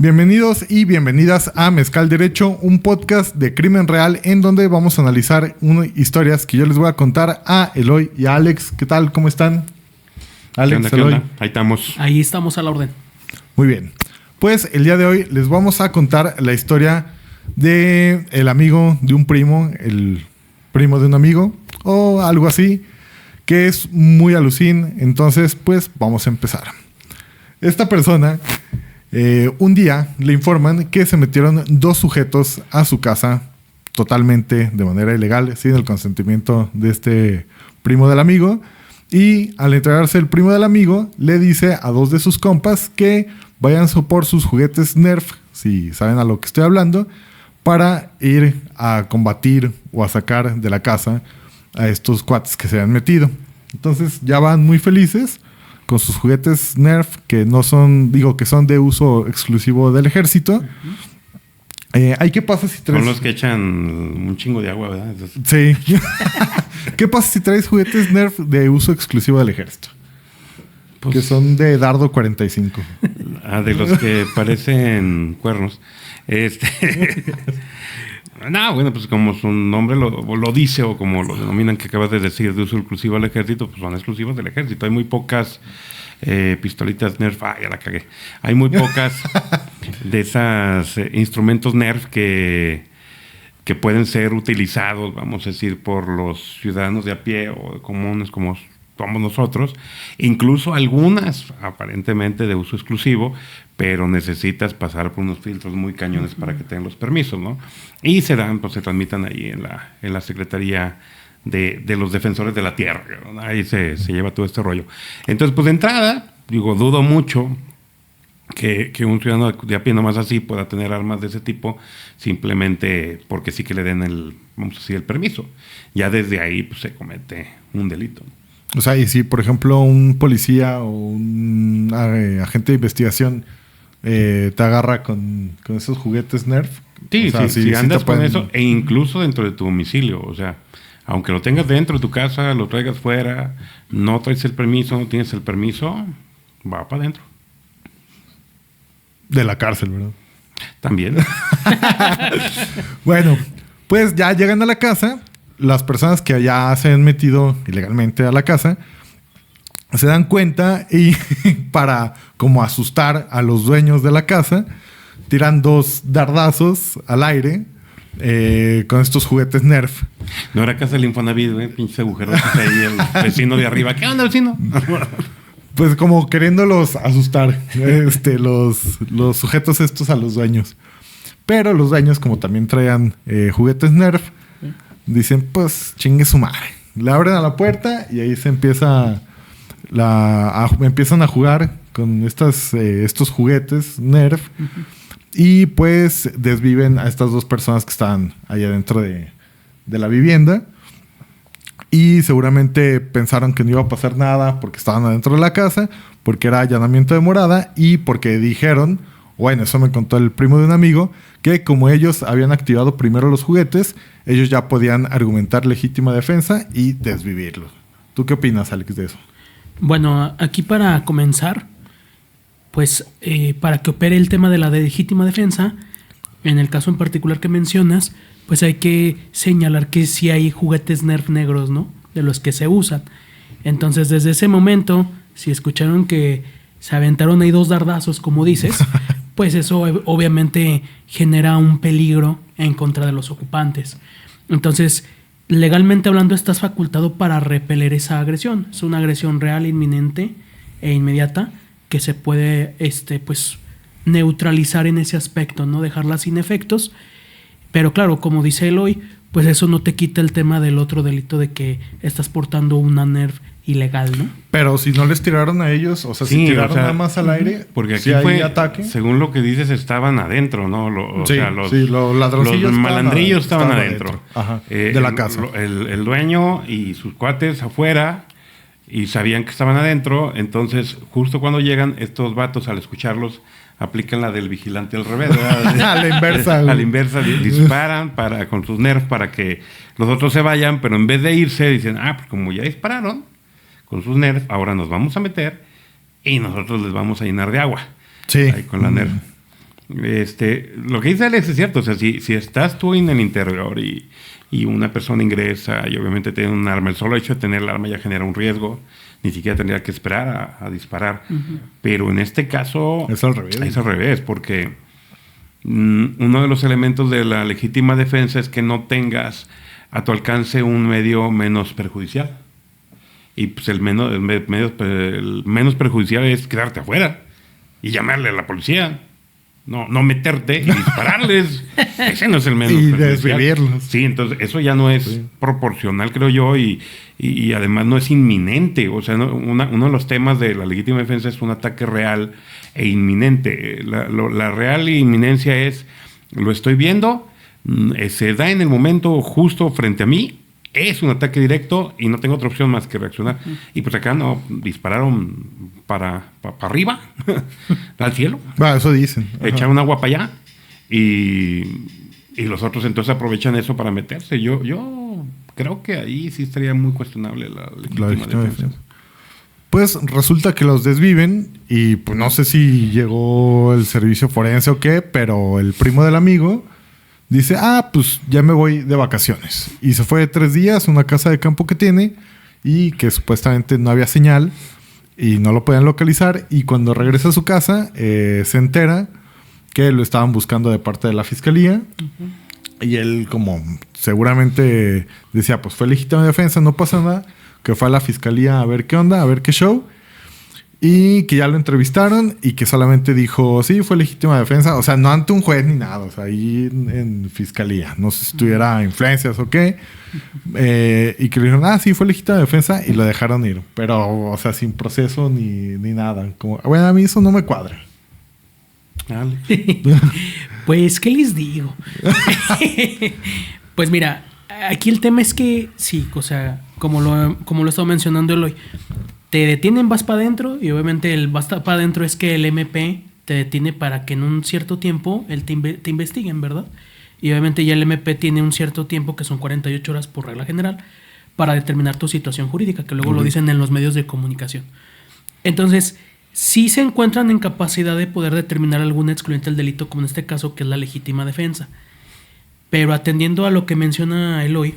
Bienvenidos y bienvenidas a Mezcal Derecho, un podcast de crimen real en donde vamos a analizar historias que yo les voy a contar a Eloy y a Alex. ¿Qué tal? ¿Cómo están? Alex, ¿Qué onda? Ahí estamos. Ahí estamos a la orden. Muy bien. Pues el día de hoy les vamos a contar la historia de el amigo de un primo, el primo de un amigo o algo así, que es muy alucín. Entonces, pues vamos a empezar. Esta persona... un día le informan que se metieron dos sujetos a su casa totalmente de manera ilegal, sin el consentimiento de este primo del amigo. Y al entregarse el primo del amigo, le dice a dos de sus compas que vayan por sus juguetes Nerf, si saben a lo que estoy hablando, para ir a combatir o a sacar de la casa a estos cuates que se han metido. Entonces ya van muy felices con sus juguetes Nerf, que no son, que son de uso exclusivo del ejército. ¿Qué pasa si traes? Son los que echan un chingo de agua, ¿verdad? Sí. ¿Qué pasa si traes juguetes Nerf de uso exclusivo del ejército? Pues... que son de dardo 45. De los que parecen cuernos. No, bueno, pues como su nombre lo dice o como lo denominan, que acabas de decir, de uso exclusivo al ejército, pues son exclusivos del ejército. Hay muy pocas pistolitas Nerf. Ya la cagué. Hay muy pocas de esas instrumentos Nerf que pueden ser utilizados, vamos a decir, por los ciudadanos de a pie o comunes como somos nosotros. Incluso algunas aparentemente de uso exclusivo, pero necesitas pasar por unos filtros muy cañones para que tengan los permisos, ¿no? Y se transmitan ahí en la Secretaría de los Defensores de la Tierra, ¿no? Ahí se lleva todo este rollo. Entonces, pues de entrada, dudo mucho que un ciudadano de a pie nomás así pueda tener armas de ese tipo, simplemente porque sí que le den el permiso. Ya desde ahí pues, se comete un delito. O sea, y si por ejemplo un policía o un agente de investigación te agarra con esos juguetes Nerf. Sí, o sea, si andas con eso, e incluso dentro de tu domicilio, o sea, aunque lo tengas dentro de tu casa, lo traigas fuera, no traes el permiso, no tienes el permiso, va para adentro. De la cárcel, ¿verdad? También. Bueno, pues ya llegan a la casa, las personas que ya se han metido ilegalmente a la casa se dan cuenta y para como asustar a los dueños de la casa, tiran dos dardazos al aire con estos juguetes Nerf. No era casa del Infonavit, pinches agujeros ahí el vecino de arriba. ¿Qué onda, vecino? Pues como queriéndolos asustar, los sujetos estos a los dueños. Pero los dueños, como también traían juguetes Nerf, dicen, pues chingue su madre. Le abren a la puerta y ahí se empiezan a jugar con estos juguetes Nerf. Uh-huh. Y pues desviven a estas dos personas que estaban ahí adentro de la vivienda. Y seguramente pensaron que no iba a pasar nada porque estaban adentro de la casa, porque era allanamiento de morada y porque dijeron, bueno, eso me contó el primo de un amigo, que como ellos habían activado primero los juguetes, ellos ya podían argumentar legítima defensa y desvivirlos. ¿Tú qué opinas, Alex, de eso? Bueno, aquí para comenzar, pues para que opere el tema de la legítima defensa, en el caso en particular que mencionas, pues hay que señalar que sí hay juguetes Nerf negros, ¿no? De los que se usan. Entonces, desde ese momento, si escucharon que se aventaron ahí dos dardazos, como dices, pues eso obviamente genera un peligro en contra de los ocupantes. Entonces, legalmente hablando, estás facultado para repeler esa agresión. Es una agresión real, inminente e inmediata que se puede pues, neutralizar en ese aspecto, ¿no? Dejarla sin efectos. Pero claro, como dice Eloy, pues eso no te quita el tema del otro delito de que estás portando una Nerf ilegal, ¿no? Pero si no les tiraron a ellos, o sea, si tiraron nada más al aire, porque aquí fue ataque. Según lo que dices, estaban adentro, ¿no? Los ladroncillos, los malandrillos estaban adentro. Ajá, de la casa. El dueño y sus cuates afuera y sabían que estaban adentro. Entonces, justo cuando llegan, estos vatos, al escucharlos, aplican la del vigilante al revés, ¿verdad? A la inversa. A la inversa, disparan con sus Nerf para que los otros se vayan, pero en vez de irse, dicen, pues como ya dispararon con sus Nerf, ahora nos vamos a meter y nosotros les vamos a llenar de agua. Sí. Ahí con la Nerf. Lo que dice Alex es cierto. O sea, si estás tú en el interior y una persona ingresa y obviamente tiene un arma, el solo hecho de tener el arma ya genera un riesgo. Ni siquiera tendría que esperar a disparar. Uh-huh. Pero en este caso... Es al revés. Es al revés, porque uno de los elementos de la legítima defensa es que no tengas a tu alcance un medio menos perjudicial. Y pues el menos perjudicial es quedarte afuera y llamarle a la policía. No meterte y dispararles. Ese no es el menos perjudicial. Y desvivirlos. Sí, entonces eso ya no es proporcional, creo yo, y además no es inminente. O sea, uno de los temas de la legítima defensa es un ataque real e inminente. La real inminencia es, lo estoy viendo, se da en el momento justo frente a mí, es un ataque directo y no tengo otra opción más que reaccionar. Uh-huh. Y pues acá no, dispararon para arriba, al cielo. Eso dicen. Ajá. Echaron agua para allá y los otros entonces aprovechan eso para meterse. Yo creo que ahí sí estaría muy cuestionable la legítima defensa. Pues resulta que los desviven y pues no sé si llegó el servicio forense o qué, pero el primo del amigo dice, pues ya me voy de vacaciones. Y se fue 3 días a una casa de campo que tiene y que supuestamente no había señal y no lo podían localizar. Y cuando regresa a su casa, se entera que lo estaban buscando de parte de la fiscalía. Uh-huh. Y él, como seguramente decía, pues fue legítima defensa, no pasa nada, que fue a la fiscalía a ver qué onda, a ver qué show. Y que ya lo entrevistaron y que solamente dijo, sí, fue legítima defensa. O sea, no ante un juez ni nada. O sea, ahí en fiscalía. No sé si tuviera influencias o qué. Y que le dijeron, sí, fue legítima defensa. Y lo dejaron ir. Pero, o sea, sin proceso ni nada. Como, bueno, a mí eso no me cuadra. Dale. Pues, ¿qué les digo? Pues mira, aquí el tema es que sí, o sea, como lo he estado mencionando Eloy, te detienen, vas para adentro y obviamente el vas para adentro es que el MP te detiene para que en un cierto tiempo él te investiguen, ¿verdad? Y obviamente ya el MP tiene un cierto tiempo, que son 48 horas por regla general, para determinar tu situación jurídica, que luego lo dicen en los medios de comunicación. Entonces, si se encuentran en capacidad de poder determinar algún excluyente del delito, como en este caso, que es la legítima defensa. Pero atendiendo a lo que menciona Eloy,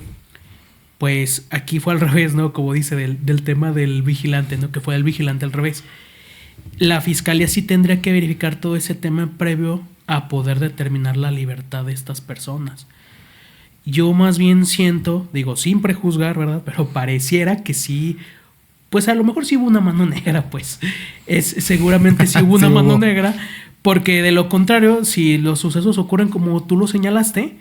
pues aquí fue al revés, ¿no? Como dice, del tema del vigilante, ¿no? Que fue el vigilante al revés. La fiscalía sí tendría que verificar todo ese tema previo a poder determinar la libertad de estas personas. Yo más bien siento, digo, sin prejuzgar, ¿verdad? Pero pareciera que sí, pues a lo mejor sí hubo una mano negra, pues. Seguramente sí hubo una mano negra, porque de lo contrario, si los sucesos ocurren como tú lo señalaste,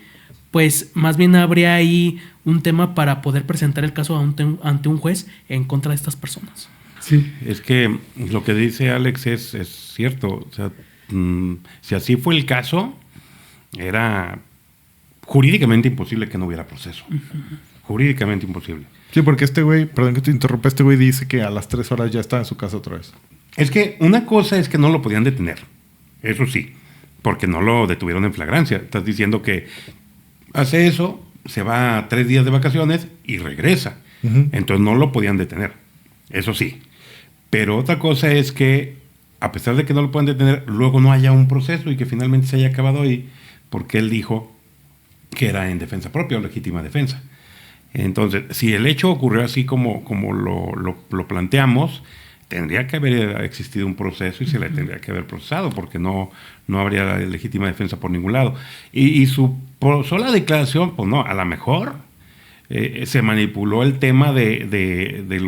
pues más bien habría ahí un tema para poder presentar el caso ante un juez en contra de estas personas. Sí, es que lo que dice Alex es cierto. O sea, si así fue el caso, era jurídicamente imposible que no hubiera proceso. Uh-huh. Jurídicamente imposible. Sí, porque este güey, perdón que te interrumpa, este güey dice que a las 3 horas ya está en su casa otra vez. Es que una cosa es que no lo podían detener. Eso sí, porque no lo detuvieron en flagrancia. Estás diciendo que hace eso, se va 3 días de vacaciones y regresa. Uh-huh. Entonces no lo podían detener. Eso sí. Pero otra cosa es que, a pesar de que no lo puedan detener, luego no haya un proceso y que finalmente se haya acabado ahí, porque él dijo que era en defensa propia o legítima defensa. Entonces, si el hecho ocurrió así como lo planteamos, tendría que haber existido un proceso y se le tendría que haber procesado, porque no habría legítima defensa por ningún lado. Y su sola declaración, pues no, a lo mejor se manipuló el tema de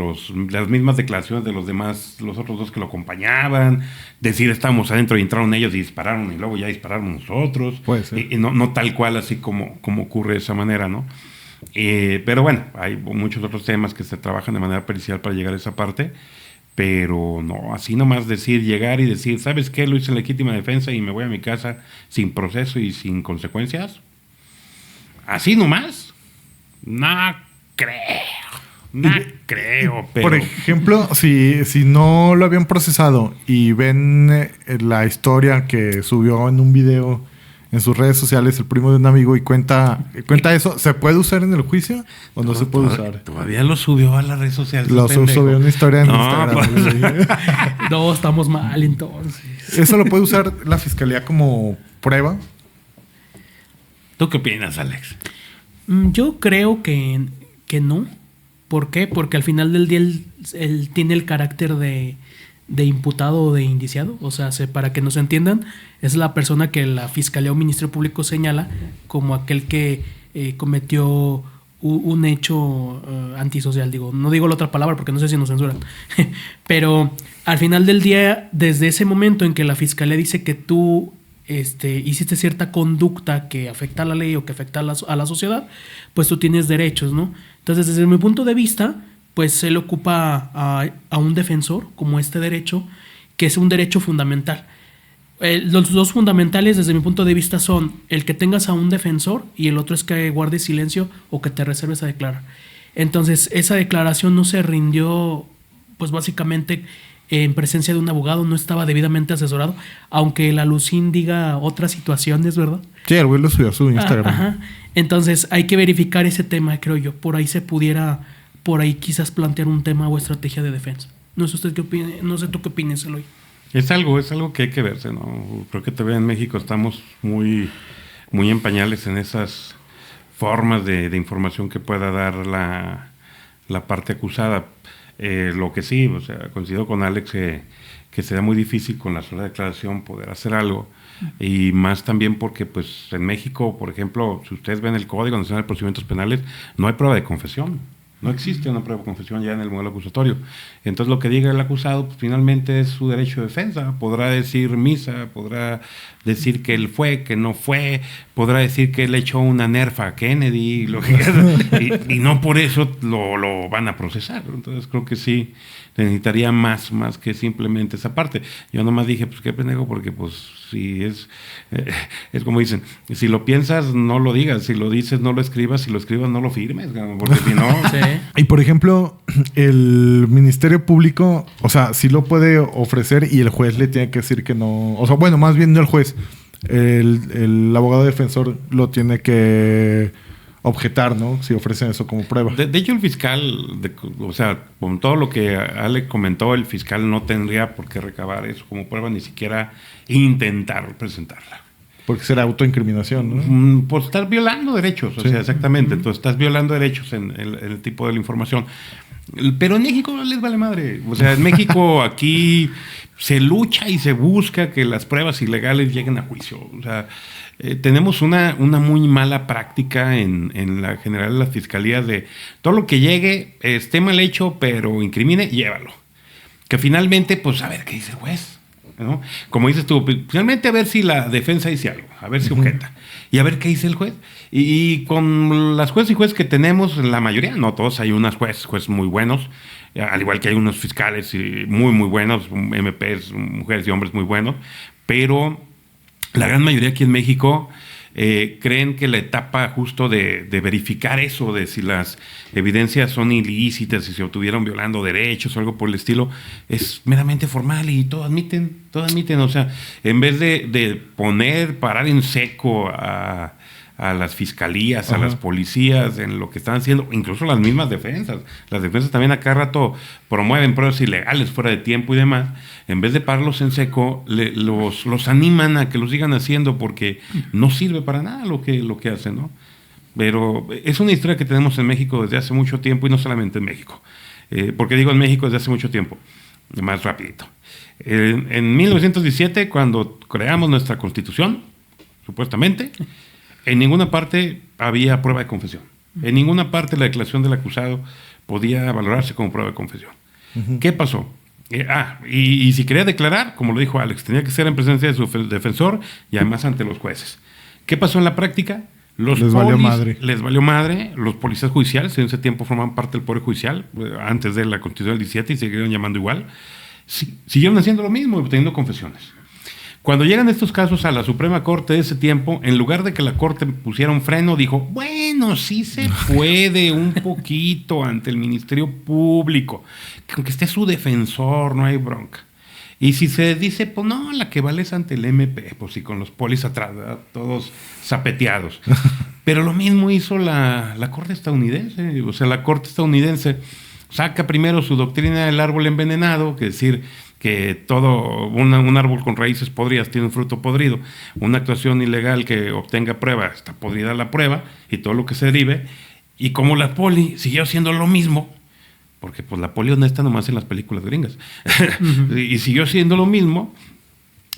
las mismas declaraciones de los otros dos que lo acompañaban, decir estábamos adentro y entraron ellos y dispararon y luego ya dispararon nosotros. Puede ser. Y no tal cual así como ocurre de esa manera, ¿no? Pero bueno, hay muchos otros temas que se trabajan de manera pericial para llegar a esa parte. Pero no, así nomás llegar y decir, ¿sabes qué? Lo hice en legítima defensa y me voy a mi casa sin proceso y sin consecuencias. Así nomás. No creo. Pero... Por ejemplo, si no lo habían procesado y ven la historia que subió en un video en sus redes sociales el primo de un amigo y cuenta eso, ¿se puede usar en el juicio o no se puede usar? Todavía lo subió a las redes sociales. Lo subió una historia en Instagram. Pues... No, estamos mal entonces. Eso lo puede usar la fiscalía como prueba? ¿Tú qué opinas, Alex? Yo creo que no. ¿Por qué? Porque al final del día él tiene el carácter de imputado o de indiciado. O sea, para que nos entiendan, es la persona que la Fiscalía o Ministerio Público señala como aquel que cometió un hecho antisocial. No digo la otra palabra porque no sé si nos censuran. Pero al final del día, desde ese momento en que la Fiscalía dice que tú hiciste cierta conducta que afecta a la ley o que afecta a la sociedad, pues tú tienes derechos, ¿no? Entonces, desde mi punto de vista, pues él ocupa a un defensor como este derecho, que es un derecho fundamental. Los dos fundamentales, desde mi punto de vista, son el que tengas a un defensor y el otro es que guardes silencio o que te reserves a declarar. Entonces, esa declaración no se rindió, pues básicamente en presencia de un abogado, no estaba debidamente asesorado, aunque la Lucín diga otras situaciones, ¿verdad? Sí, el güey lo subió a su Instagram. Ajá. Entonces hay que verificar ese tema, creo yo. Por ahí se pudiera, quizás plantear un tema o estrategia de defensa. No sé usted qué opine, no sé tú qué opines, Eloy. Es algo que hay que verse, ¿no? Creo que todavía en México estamos muy, muy en pañales en esas formas de información que pueda dar la parte acusada. Lo que sí, o sea, coincido con Alex que será muy difícil con la sola declaración poder hacer algo, y más también porque pues en México, por ejemplo, si ustedes ven el Código Nacional de Procedimientos Penales, no hay prueba de confesión. No existe una prueba de confesión ya en el modelo acusatorio. Entonces lo que diga el acusado, pues, finalmente es su derecho de defensa. Podrá decir misa, podrá decir que él fue, que no fue, podrá decir que él echó una nerfa a Kennedy, y no por eso lo van a procesar. Entonces creo que sí necesitaría más que simplemente esa parte. Yo nomás dije, pues qué pendejo, porque pues si es como dicen, si lo piensas, no lo digas, si lo dices, no lo escribas, si lo escribas, no lo firmes, porque si no... Sí. Y por ejemplo, el Ministerio Público, o sea, sí lo puede ofrecer y el juez le tiene que decir que no, o sea, bueno, más bien no el juez, el abogado defensor lo tiene que objetar, ¿no? Si ofrecen eso como prueba. De hecho, el fiscal, o sea, con todo lo que Ale comentó, el fiscal no tendría por qué recabar eso como prueba, ni siquiera intentar presentarla. Porque será autoincriminación, ¿no? Por estar violando derechos, o sea, exactamente. Entonces, estás violando derechos en el tipo de la información. Pero en México les vale madre. O sea, en México aquí se lucha y se busca que las pruebas ilegales lleguen a juicio. O sea, tenemos una muy mala práctica en la general de las fiscalías de todo lo que llegue, esté mal hecho, pero incrimine, llévalo. Que finalmente, pues, a ver qué dice el juez, ¿no? Como dices tú, finalmente a ver si la defensa dice algo, a ver si objeta, y a ver qué dice el juez. Y con las jueces y jueces que tenemos, la mayoría, no todos, hay unos jueces muy buenos, al igual que hay unos fiscales muy, muy buenos, MPs, mujeres y hombres muy buenos, pero la gran mayoría aquí en México creen que la etapa justo de verificar eso, de si las evidencias son ilícitas, si se obtuvieron violando derechos o algo por el estilo, es meramente formal y todo admiten. O sea, en vez de parar en seco a las fiscalías, a las policías, en lo que están haciendo, incluso las mismas defensas. Las defensas también a cada rato promueven pruebas ilegales fuera de tiempo y demás. En vez de pararlos en seco, los animan a que lo sigan haciendo porque no sirve para nada lo que hacen, ¿no? Pero es una historia que tenemos en México desde hace mucho tiempo, y no solamente en México. ¿Por qué digo en México desde hace mucho tiempo? Más rapidito. En 1917, cuando creamos nuestra Constitución, supuestamente, en ninguna parte había prueba de confesión. En ninguna parte la declaración del acusado podía valorarse como prueba de confesión. ¿Qué pasó? Y si quería declarar, como lo dijo Alex, tenía que ser en presencia de su defensor y además ante los jueces. ¿Qué pasó en la práctica? Les valió madre. Los policías judiciales en ese tiempo formaban parte del Poder Judicial, antes de la Constitución del 17, y siguieron llamando igual. Siguieron haciendo lo mismo, obteniendo confesiones. Cuando llegan estos casos a la Suprema Corte de ese tiempo, en lugar de que la Corte pusiera un freno, dijo, bueno, sí se puede un poquito ante el Ministerio Público, que aunque esté su defensor, no hay bronca. Y si se dice, pues no, la que vale es ante el MP, pues sí, con los polis atrás, ¿verdad? Todos zapeteados. Pero lo mismo hizo la Corte estadounidense. O sea, la Corte estadounidense saca primero su doctrina del árbol envenenado, que es decir, que todo un árbol con raíces podridas tiene un fruto podrido, una actuación ilegal que obtenga prueba, está podrida la prueba y todo lo que se derive, y como la poli siguió haciendo lo mismo, porque pues la poli honesta nomás en las películas gringas, y siguió siendo lo mismo,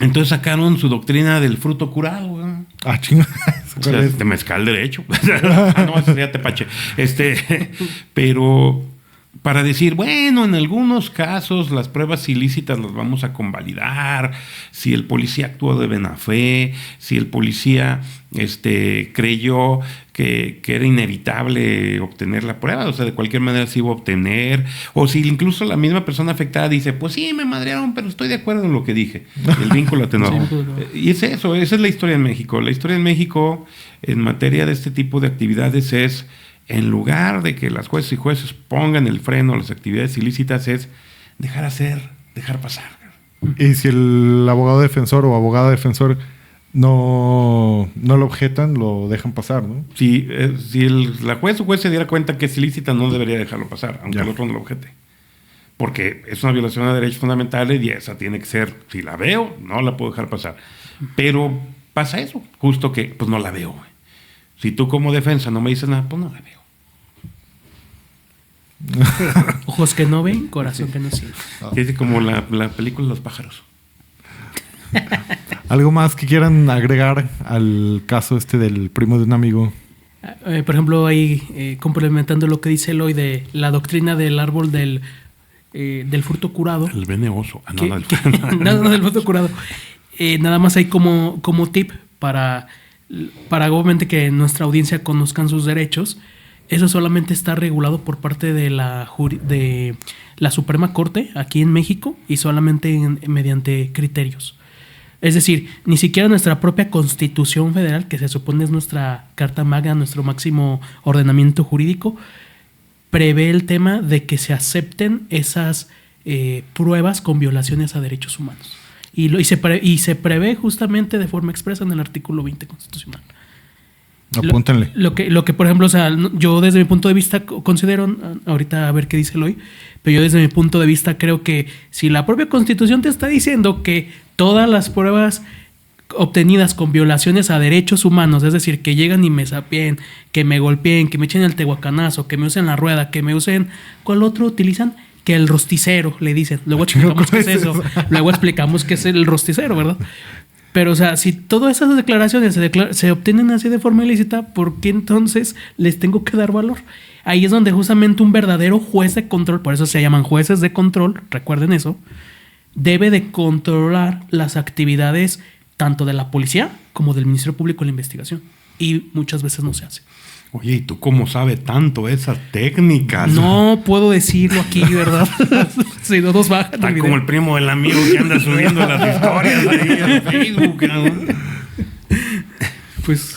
entonces sacaron su doctrina del fruto curado, güey. Ah, chinga. O sea, de mezcal derecho. No, eso sería tepache. Pero para decir, bueno, en algunos casos las pruebas ilícitas las vamos a convalidar, si el policía actuó de buena fe, si el policía creyó que era inevitable obtener la prueba, o sea, de cualquier manera se iba a obtener, o si incluso la misma persona afectada dice, pues sí, me madrearon, pero estoy de acuerdo en lo que dije, el vínculo atenuado. Y es eso, esa es la historia en México. La historia en México, en materia de este tipo de actividades, es, en lugar de que las jueces y jueces pongan el freno a las actividades ilícitas, es dejar hacer, dejar pasar. Y si el abogado defensor o abogada defensor no lo objetan, lo dejan pasar, ¿no? Si la juez o juez se diera cuenta que es ilícita, no debería dejarlo pasar, aunque el otro no lo objete. Porque es una violación a derechos fundamentales y esa tiene que ser, si la veo, no la puedo dejar pasar. Pero pasa eso, justo que pues no la veo. Si tú como defensa no me dices nada, pues no la veo. Ojos que no ven, corazón que no siente. Es como la película Los pájaros. ¿Algo más que quieran agregar al caso del primo de un amigo? Por ejemplo, ahí complementando lo que dice Eloy de la doctrina del árbol del fruto curado. El veneoso. No, del fruto curado. Nada más hay como tip para obviamente que nuestra audiencia conozcan sus derechos. Eso solamente está regulado por parte de la Suprema Corte aquí en México y solamente mediante criterios. Es decir, ni siquiera nuestra propia Constitución Federal, que se supone es nuestra Carta Magna, nuestro máximo ordenamiento jurídico, prevé el tema de que se acepten esas pruebas con violaciones a derechos humanos. Y se prevé justamente de forma expresa en el artículo 20 constitucional. Apúntenle. Lo que, por ejemplo, o sea, yo desde mi punto de vista considero, ahorita a ver qué dice Eloy, pero yo desde mi punto de vista creo que si la propia Constitución te está diciendo que todas las pruebas obtenidas con violaciones a derechos humanos, es decir, que llegan y me sapien, que me golpeen, que me echen el tehuacanazo, que me usen la rueda, que me usen, ¿cuál otro utilizan? Que el rosticero, le dicen. Luego explicamos qué es eso. Luego explicamos qué es el rosticero, ¿verdad? Pero, o sea, si todas esas declaraciones se obtienen así de forma ilícita, ¿por qué entonces les tengo que dar valor? Ahí es donde justamente un verdadero juez de control, por eso se llaman jueces de control, recuerden eso, debe de controlar las actividades tanto de la policía como del Ministerio Público de la Investigación. Y muchas veces no se hace. Oye, ¿y tú cómo sabes tanto esas técnicas? No puedo decirlo aquí, ¿verdad? Si no nos bajan. Está como el primo del amigo que anda subiendo las historias ahí en Facebook, ¿no? Pues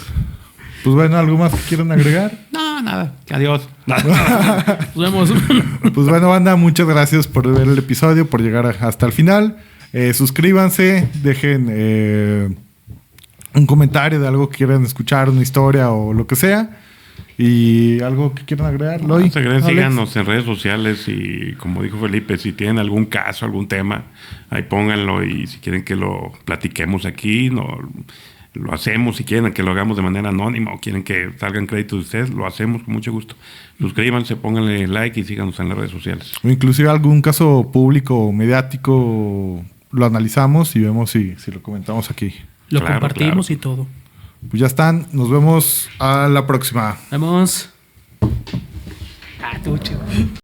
bueno, ¿algo más que quieran agregar? No, nada. Adiós. Nos vemos. Pues bueno, banda, muchas gracias por ver el episodio, por llegar hasta el final. Suscríbanse, dejen un comentario de algo que quieran escuchar, una historia o lo que sea. Y algo que quieran agregar, Loy. Síganos en redes sociales y, como dijo Felipe, si tienen algún caso, algún tema, ahí pónganlo, y si quieren que lo platiquemos aquí, lo hacemos. Si quieren que lo hagamos de manera anónima o quieren que salgan créditos de ustedes, lo hacemos con mucho gusto. Suscríbanse, pónganle like y síganos en las redes sociales. O inclusive algún caso público o mediático lo analizamos y vemos si lo comentamos aquí. Lo compartimos y todo. Pues ya están. Nos vemos a la próxima. Vamos. Estuvo chido.